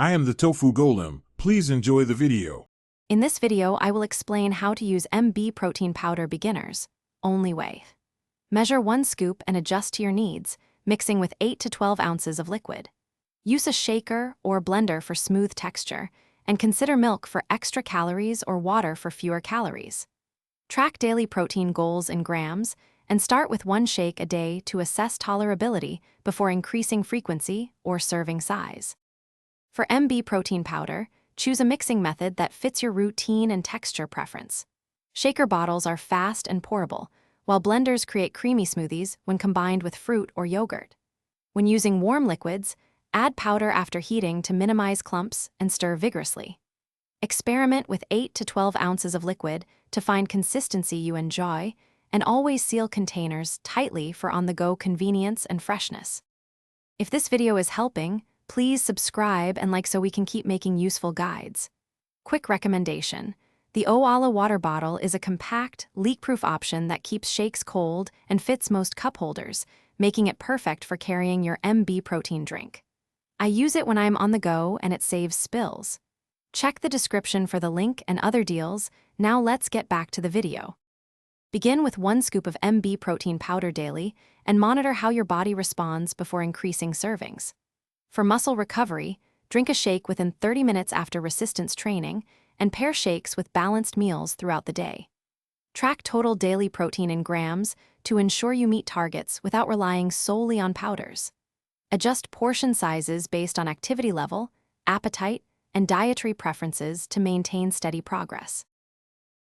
I am the Tofu Golem. Please enjoy the video. In this video, I will explain how to use MB protein powder beginners. Only way. Measure 1 scoop and adjust to your needs, mixing with 8 to 12 ounces of liquid. Use a shaker or blender for smooth texture, and consider milk for extra calories or water for fewer calories. Track daily protein goals in grams, and start with 1 shake a day to assess tolerability before increasing frequency or serving size. For MB protein powder, choose a mixing method that fits your routine and texture preference. Shaker bottles are fast and pourable, while blenders create creamy smoothies when combined with fruit or yogurt. When using warm liquids, add powder after heating to minimize clumps and stir vigorously. Experiment with 8 to 12 ounces of liquid to find consistency you enjoy, and always seal containers tightly for on-the-go convenience and freshness. If this video is helping, please subscribe and like so we can keep making useful guides. Quick recommendation: the Owala water bottle is a compact, leak-proof option that keeps shakes cold and fits most cup holders, making it perfect for carrying your MB protein drink. I use it when I'm on the go and it saves spills. Check the description for the link and other deals. Now let's get back to the video. Begin with 1 scoop of MB protein powder daily and monitor how your body responds before increasing servings. For muscle recovery, drink a shake within 30 minutes after resistance training and pair shakes with balanced meals throughout the day. Track total daily protein in grams to ensure you meet targets without relying solely on powders. Adjust portion sizes based on activity level, appetite, and dietary preferences to maintain steady progress.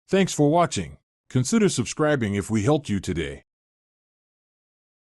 Thanks for watching. Consider subscribing if we helped you today.